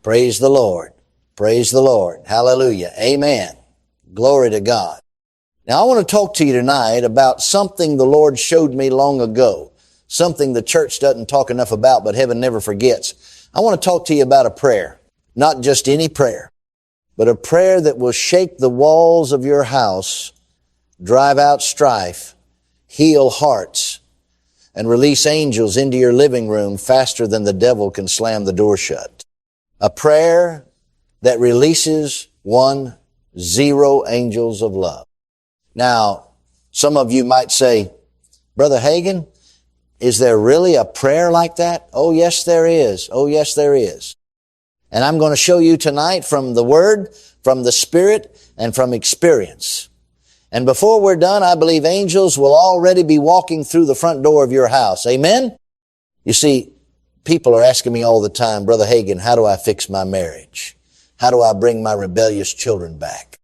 Praise the Lord. Praise the Lord. Hallelujah. Amen. Glory to God. Now I want to talk to you tonight about something the Lord showed me long ago. Something the church doesn't talk enough about, but heaven never forgets. I want to talk to you about a prayer. Not just any prayer, but a prayer that will shake the walls of your house, drive out strife, heal hearts, and release angels into your living room faster than the devil can slam the door shut. A prayer that releases 10 angels of love. Now, some of you might say, Brother Hagin, is there really a prayer like that? Oh, yes, there is. Oh, yes, there is. And I'm going to show you tonight from the Word, from the Spirit, and from experience. And before we're done, I believe angels will already be walking through the front door of your house. Amen? You see, people are asking me all the time, Brother Hagin, how do I fix my marriage? How do I bring my rebellious children back?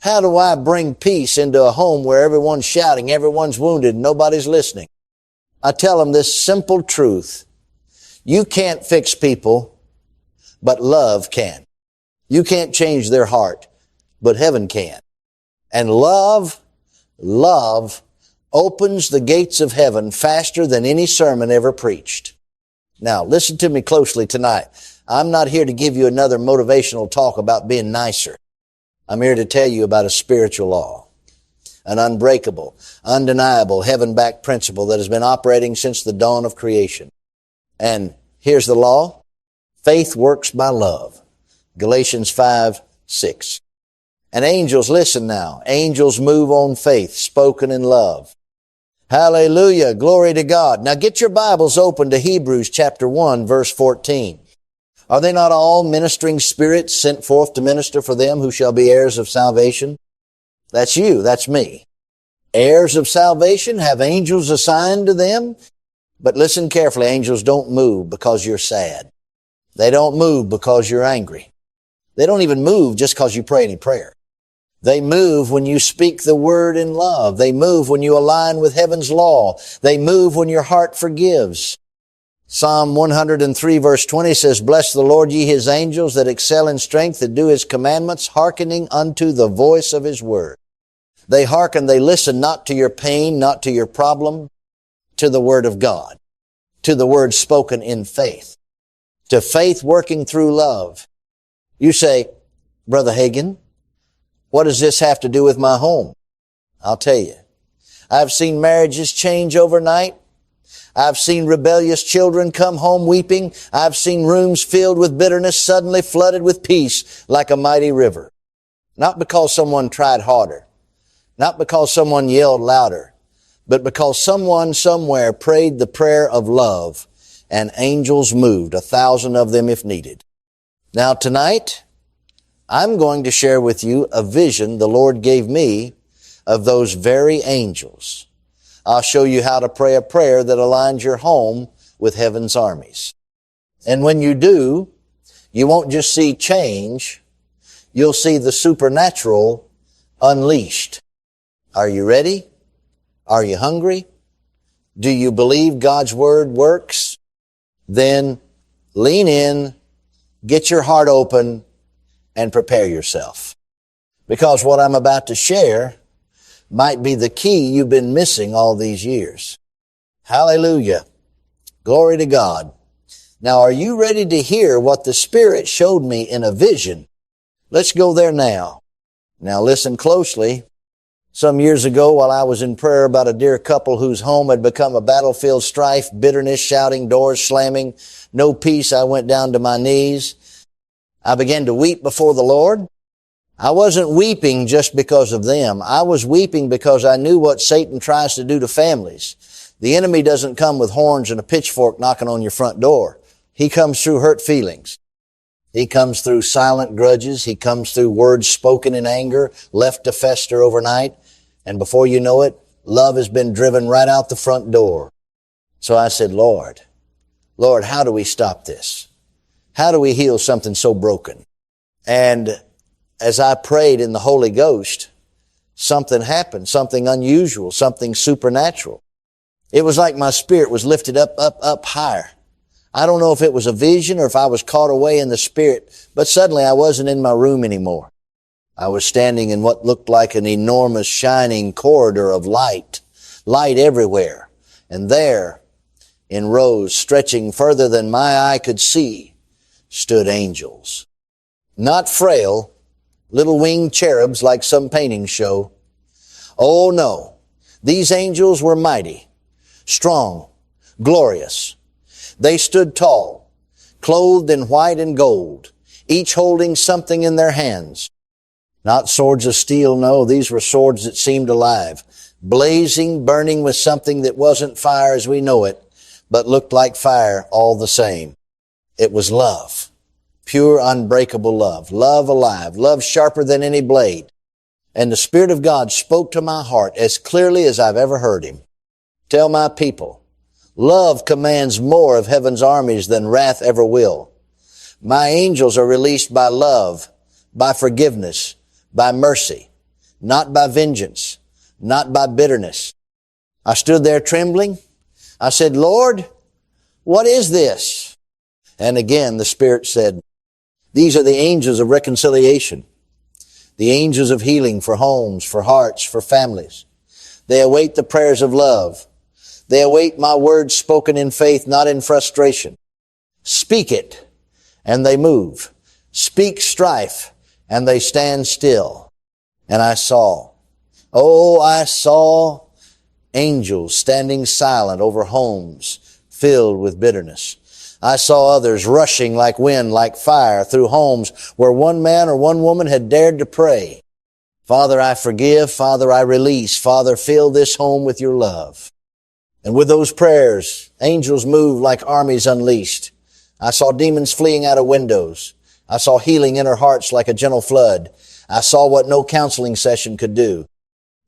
How do I bring peace into a home where everyone's shouting, everyone's wounded, and nobody's listening? I tell them this simple truth. You can't fix people, but love can. You can't change their heart, but heaven can. And love opens the gates of heaven faster than any sermon ever preached. Now, listen to me closely tonight. I'm not here to give you another motivational talk about being nicer. I'm here to tell you about a spiritual law, an unbreakable, undeniable, heaven-backed principle that has been operating since the dawn of creation. And here's the law. Faith works by love. Galatians 5:6. And angels, listen now, angels move on faith, spoken in love. Hallelujah, glory to God. Now get your Bibles open to Hebrews chapter 1, verse 14. Are they not all ministering spirits sent forth to minister for them who shall be heirs of salvation? That's you, that's me. Heirs of salvation have angels assigned to them. But listen carefully, angels don't move because you're sad. They don't move because you're angry. They don't even move just because you pray any prayer. They move when you speak the word in love. They move when you align with heaven's law. They move when your heart forgives. Psalm 103 verse 20 says, Bless the Lord, ye his angels that excel in strength, that do his commandments, hearkening unto the voice of his word. They hearken, they listen not to your pain, not to your problem, to the word of God, to the word spoken in faith, to faith working through love. You say, Brother Hagin, what does this have to do with my home? I'll tell you. I've seen marriages change overnight. I've seen rebellious children come home weeping. I've seen rooms filled with bitterness suddenly flooded with peace like a mighty river. Not because someone tried harder. Not because someone yelled louder. But because someone somewhere prayed the prayer of love and angels moved, 1,000 of them if needed. Now tonight, I'm going to share with you a vision the Lord gave me of those very angels. I'll show you how to pray a prayer that aligns your home with heaven's armies. And when you do, you won't just see change, you'll see the supernatural unleashed. Are you ready? Are you hungry? Do you believe God's word works? Then lean in, get your heart open, and prepare yourself. Because what I'm about to share might be the key you've been missing all these years. Hallelujah. Glory to God. Now, are you ready to hear what the Spirit showed me in a vision? Let's go there now. Now listen closely. Some years ago, while I was in prayer about a dear couple whose home had become a battlefield, strife, bitterness, shouting, doors slamming, no peace, I went down to my knees. I began to weep before the Lord. I wasn't weeping just because of them. I was weeping because I knew what Satan tries to do to families. The enemy doesn't come with horns and a pitchfork knocking on your front door. He comes through hurt feelings. He comes through silent grudges. He comes through words spoken in anger, left to fester overnight. And before you know it, love has been driven right out the front door. So I said, Lord, how do we stop this? How do we heal something so broken? And as I prayed in the Holy Ghost, something happened, something unusual, something supernatural. It was like my spirit was lifted up higher. I don't know if it was a vision or if I was caught away in the Spirit, but suddenly I wasn't in my room anymore. I was standing in what looked like an enormous shining corridor of light everywhere. And there, in rows stretching further than my eye could see, stood angels. Not frail, little winged cherubs like some painting show. Oh no, these angels were mighty, strong, glorious. They stood tall, clothed in white and gold, each holding something in their hands. Not swords of steel, no, these were swords that seemed alive, blazing, burning with something that wasn't fire as we know it, but looked like fire all the same. It was love, pure, unbreakable love, love alive, love sharper than any blade. And the Spirit of God spoke to my heart as clearly as I've ever heard Him. Tell my people, love commands more of heaven's armies than wrath ever will. My angels are released by love, by forgiveness, by mercy, not by vengeance, not by bitterness. I stood there trembling. I said, Lord, what is this? And again, the Spirit said, these are the angels of reconciliation, the angels of healing for homes, for hearts, for families. They await the prayers of love. They await my words spoken in faith, not in frustration. Speak it, and they move. Speak strife, and they stand still. And I saw angels standing silent over homes filled with bitterness. I saw others rushing like wind, like fire through homes where one man or one woman had dared to pray. Father, I forgive. Father, I release. Father, fill this home with your love. And with those prayers, angels moved like armies unleashed. I saw demons fleeing out of windows. I saw healing inner hearts like a gentle flood. I saw what no counseling session could do.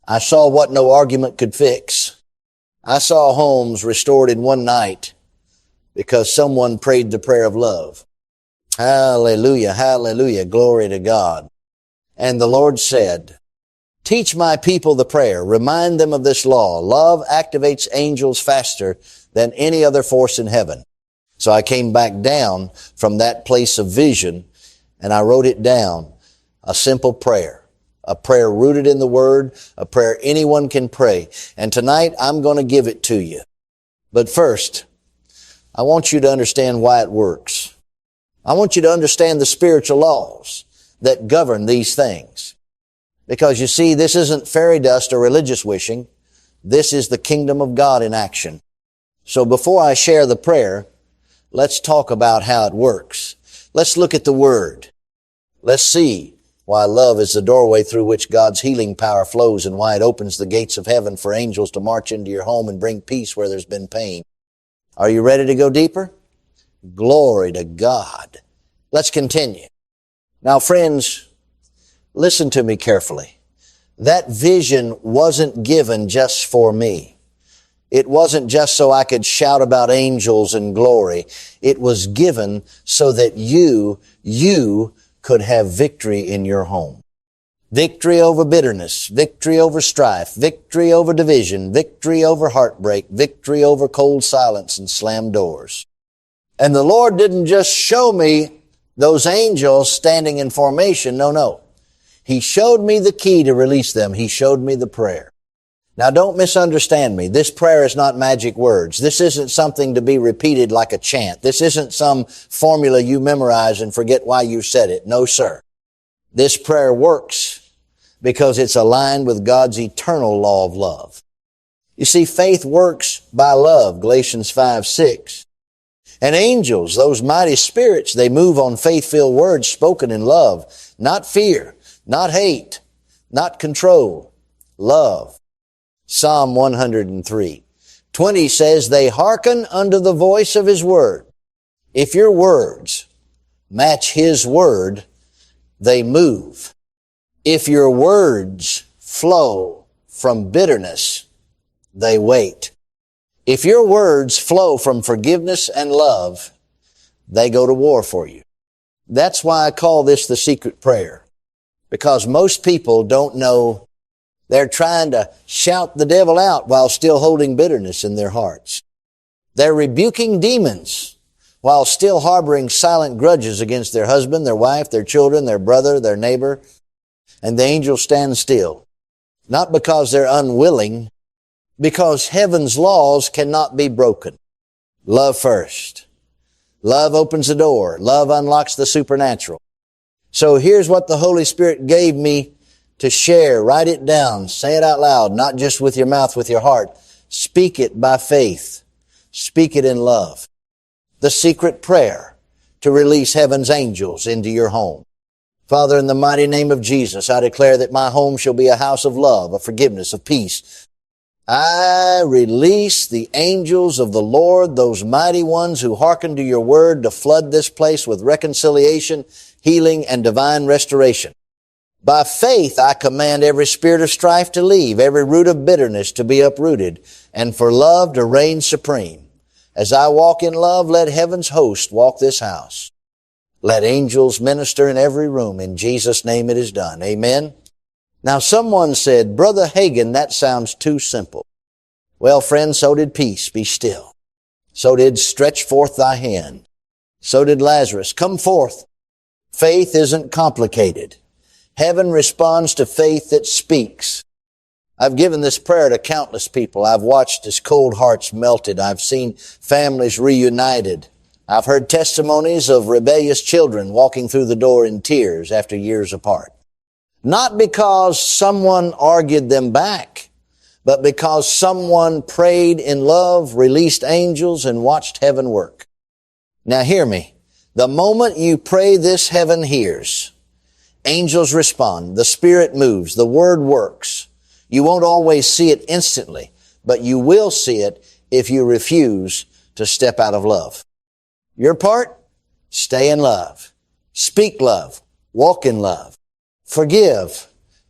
I saw what no argument could fix. I saw homes restored in one night because someone prayed the prayer of love. Hallelujah, hallelujah, glory to God. And the Lord said, teach my people the prayer. Remind them of this law. Love activates angels faster than any other force in heaven. So I came back down from that place of vision and I wrote it down. A simple prayer. A prayer rooted in the Word. A prayer anyone can pray. And tonight I'm going to give it to you. But first, I want you to understand why it works. I want you to understand the spiritual laws that govern these things. Because you see, this isn't fairy dust or religious wishing. This is the kingdom of God in action. So before I share the prayer, let's talk about how it works. Let's look at the Word. Let's see why love is the doorway through which God's healing power flows and why it opens the gates of heaven for angels to march into your home and bring peace where there's been pain. Are you ready to go deeper? Glory to God. Let's continue. Now, friends, listen to me carefully. That vision wasn't given just for me. It wasn't just so I could shout about angels and glory. It was given so that you could have victory in your home. Victory over bitterness, victory over strife, victory over division, victory over heartbreak, victory over cold silence and slammed doors. And the Lord didn't just show me those angels standing in formation. No. He showed me the key to release them. He showed me the prayer. Now don't misunderstand me. This prayer is not magic words. This isn't something to be repeated like a chant. This isn't some formula you memorize and forget why you said it. No, sir. This prayer works because it's aligned with God's eternal law of love. You see, faith works by love, Galatians 5:6. And angels, those mighty spirits, they move on faith-filled words spoken in love, not fear, not hate, not control, love. Psalm 103:20 says, they hearken unto the voice of His word. If your words match His word, they move. If your words flow from bitterness, they wait. If your words flow from forgiveness and love, they go to war for you. That's why I call this the secret prayer. Because most people don't know they're trying to shout the devil out while still holding bitterness in their hearts. They're rebuking demons while still harboring silent grudges against their husband, their wife, their children, their brother, their neighbor. And the angels stand still, not because they're unwilling, because heaven's laws cannot be broken. Love first. Love opens the door. Love unlocks the supernatural. So here's what the Holy Spirit gave me to share. Write it down. Say it out loud, not just with your mouth, with your heart. Speak it by faith. Speak it in love. The secret prayer to release heaven's angels into your home. Father, in the mighty name of Jesus, I declare that my home shall be a house of love, of forgiveness, of peace. I release the angels of the Lord, those mighty ones who hearken to your word, to flood this place with reconciliation, healing, and divine restoration. By faith, I command every spirit of strife to leave, every root of bitterness to be uprooted, and for love to reign supreme. As I walk in love, let heaven's host walk this house. Let angels minister in every room. In Jesus' name it is done. Amen. Now someone said, Brother Hagin, that sounds too simple. Well, friend, so did peace, be still. So did stretch forth thy hand. So did Lazarus, come forth. Faith isn't complicated. Heaven responds to faith that speaks. I've given this prayer to countless people. I've watched as cold hearts melted. I've seen families reunited. I've heard testimonies of rebellious children walking through the door in tears after years apart. Not because someone argued them back, but because someone prayed in love, released angels, and watched heaven work. Now hear me. The moment you pray this, heaven hears. Angels respond. The Spirit moves. The Word works. You won't always see it instantly, but you will see it if you refuse to step out of love. Your part? Stay in love. Speak love. Walk in love. Forgive.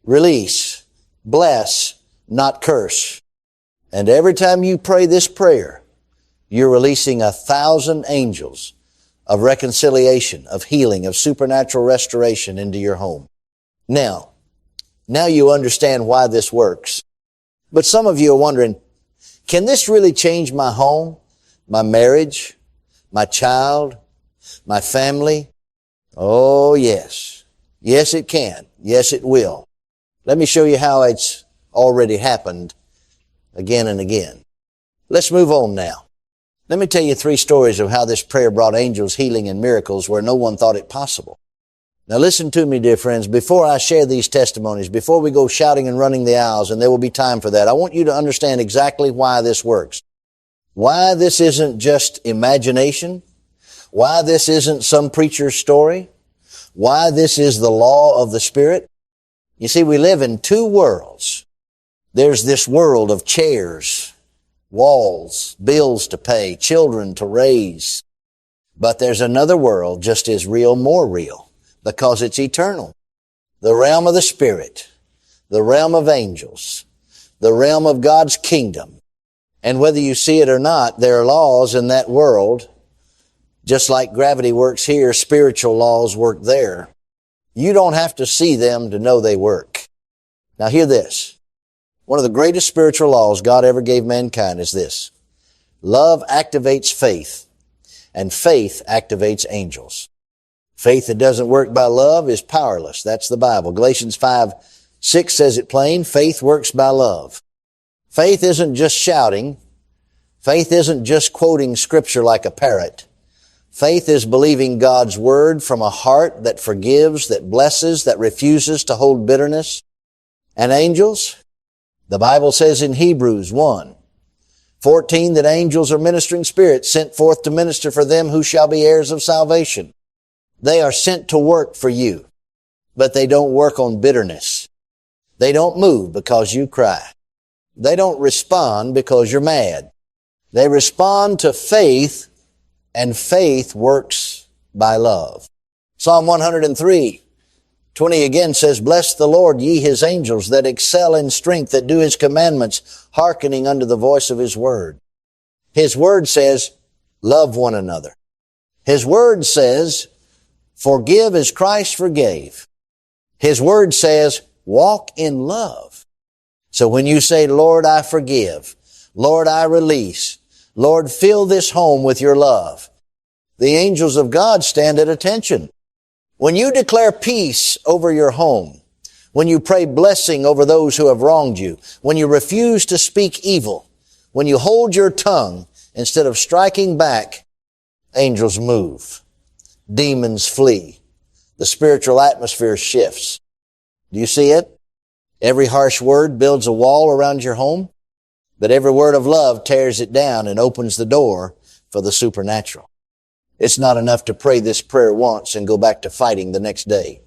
Release. Bless. Not curse. And every time you pray this prayer, you're releasing 1,000 angels of reconciliation, of healing, of supernatural restoration into your home. Now you understand why this works. But some of you are wondering, can this really change my home, my marriage, my child, my family? Oh, yes. Yes, it can. Yes, it will. Let me show you how it's already happened again and again. Let's move on now. Let me tell you 3 stories of how this prayer brought angels, healing, and miracles where no one thought it possible. Now listen to me, dear friends, before I share these testimonies, before we go shouting and running the aisles, and there will be time for that, I want you to understand exactly why this works. Why this isn't just imagination. Why this isn't some preacher's story. Why this is the law of the Spirit. You see, we live in 2 worlds. There's this world of chairs, walls, bills to pay, children to raise. But there's another world just as real, more real, because it's eternal. The realm of the Spirit, the realm of angels, the realm of God's kingdom. And whether you see it or not, there are laws in that world. Just like gravity works here, spiritual laws work there. You don't have to see them to know they work. Now hear this. One of the greatest spiritual laws God ever gave mankind is this. Love activates faith, and faith activates angels. Faith that doesn't work by love is powerless. That's the Bible. Galatians 5:6 says it plain. Faith works by love. Faith isn't just shouting. Faith isn't just quoting Scripture like a parrot. Faith is believing God's Word from a heart that forgives, that blesses, that refuses to hold bitterness. And angels? The Bible says in Hebrews 1:14 that angels are ministering spirits sent forth to minister for them who shall be heirs of salvation. They are sent to work for you, but they don't work on bitterness. They don't move because you cry. They don't respond because you're mad. They respond to faith, and faith works by love. Psalm 103:20 again says, Bless the Lord, ye his angels that excel in strength, that do his commandments, hearkening unto the voice of his word. His word says, love one another. His word says, forgive as Christ forgave. His word says, walk in love. So when you say, Lord, I forgive, Lord, I release, Lord, fill this home with your love, The angels of God stand at attention. When you declare peace over your home, when you pray blessing over those who have wronged you, when you refuse to speak evil, when you hold your tongue instead of striking back, angels move. Demons flee. The spiritual atmosphere shifts. Do you see it? Every harsh word builds a wall around your home, but every word of love tears it down and opens the door for the supernatural. It's not enough to pray this prayer once and go back to fighting the next day.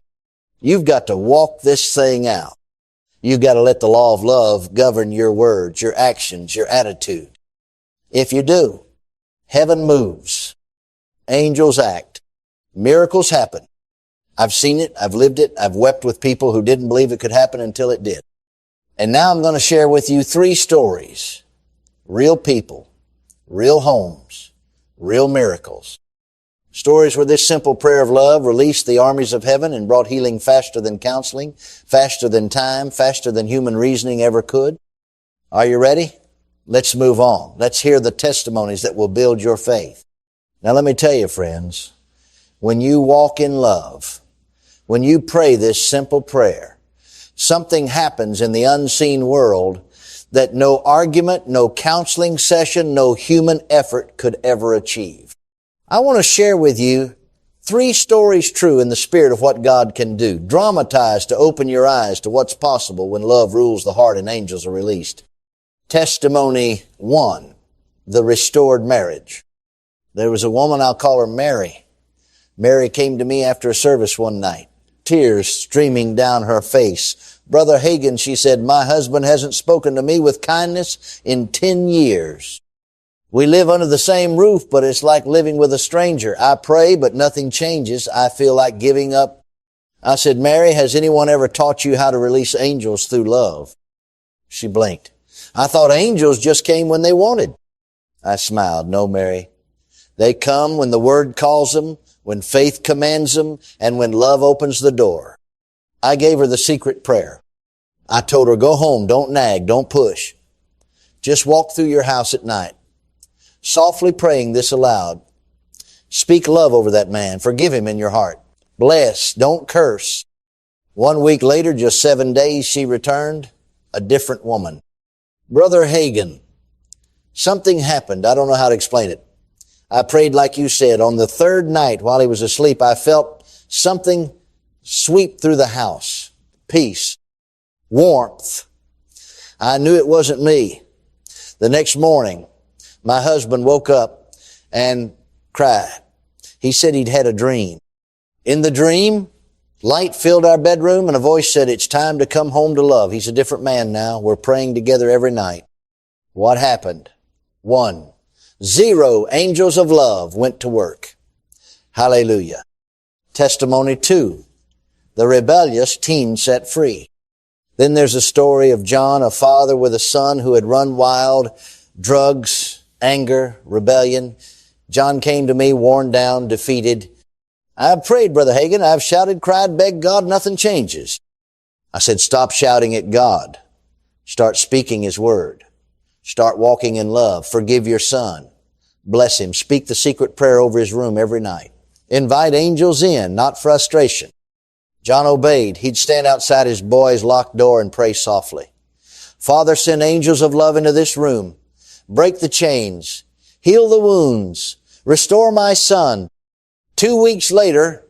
You've got to walk this thing out. You've got to let the law of love govern your words, your actions, your attitude. If you do, heaven moves. Angels act. Miracles happen. I've seen it. I've lived it. I've wept with people who didn't believe it could happen until it did. And now I'm going to share with you 3 stories. Real people, real homes, real miracles. Stories where this simple prayer of love released the armies of heaven and brought healing faster than counseling, faster than time, faster than human reasoning ever could. Are you ready? Let's move on. Let's hear the testimonies that will build your faith. Now let me tell you, friends, when you walk in love, when you pray this simple prayer, something happens in the unseen world that no argument, no counseling session, no human effort could ever achieve. I want to share with you 3 stories true in the spirit of what God can do, dramatized to open your eyes to what's possible when love rules the heart and angels are released. Testimony 1, the restored marriage. There was a woman, I'll call her Mary. Mary came to me after a service one night, tears streaming down her face. Brother Hagin, she said, my husband hasn't spoken to me with kindness in 10 years. We live under the same roof, but it's like living with a stranger. I pray, but nothing changes. I feel like giving up. I said, Mary, has anyone ever taught you how to release angels through love? She blinked. I thought angels just came when they wanted. I smiled. No, Mary. They come when the word calls them, when faith commands them, and when love opens the door. I gave her the secret prayer. I told her, go home, don't nag, don't push. Just walk through your house at night, softly praying this aloud. Speak love over that man. Forgive him in your heart. Bless, don't curse. 1 week later, just 7 days, she returned, a different woman. Brother Hagin, something happened. I don't know how to explain it. I prayed like you said. On the 3rd night while he was asleep, I felt something sweep through the house. Peace. Warmth. I knew it wasn't me. The next morning, my husband woke up and cried. He said he'd had a dream. In the dream, light filled our bedroom and a voice said, it's time to come home to love. He's a different man now. We're praying together every night. What happened? 1, 0 angels of love went to work. Hallelujah. Testimony 2, the rebellious teen set free. Then there's a story of John, a father with a son who had run wild, drugs, anger, rebellion. John came to me, worn down, defeated. I've prayed, Brother Hagin. I've shouted, cried, begged God. Nothing changes. I said, stop shouting at God. Start speaking His word. Start walking in love. Forgive your son. Bless him. Speak the secret prayer over his room every night. Invite angels in, not frustration. John obeyed. He'd stand outside his boy's locked door and pray softly. Father, send angels of love into this room. Break the chains. Heal the wounds. Restore my son. 2 weeks later,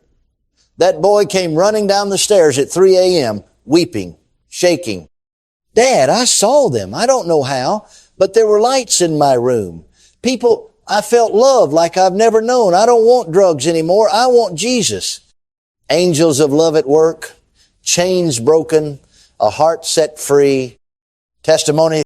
that boy came running down the stairs at 3 a.m., weeping, shaking. Dad, I saw them. I don't know how, but there were lights in my room. People, I felt love like I've never known. I don't want drugs anymore. I want Jesus. Angels of love at work, chains broken, a heart set free. Testimony